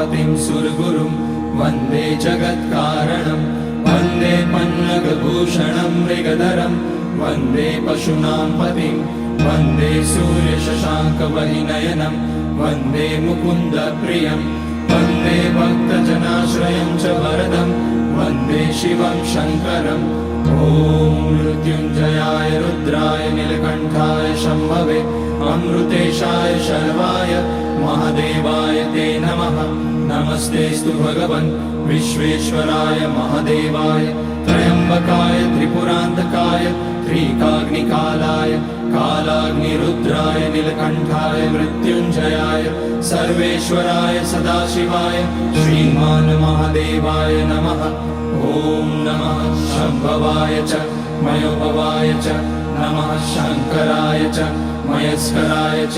उमापतिं सुरगुरुं वन्दे जगत्कारणं वन्दे पन्नगभूषणं मृगधरं वन्दे पशूनां पतिं वन्दे सूर्यशशाङ्कवहिनयनं वन्दे मुकुन्दप्रियं वन्दे भक्तजनाश्रयं च वरदं वन्दे शिवं शङ्करम् ॐ मृत्युञ्जयाय रुद्राय नीलकण्ठाय शम्भवे अमृतेशाय शर्वाय महादेवाय ते नमः। नमस्तेस्तु भगवन् विश्वेश्वराय महादेवाय त्र्यम्बकाय त्रिपुरान्तकाय त्रिकाग्निकालाय कालाग्निरुद्राय नीलकण्ठाय मृत्युञ्जयाय सर्वेश्वराय सदाशिवाय श्रीमान् महादेवाय नमः। ॐ नमः शम्भवाय च मयोभवाय च नमः शङ्कराय च मयस्कराय च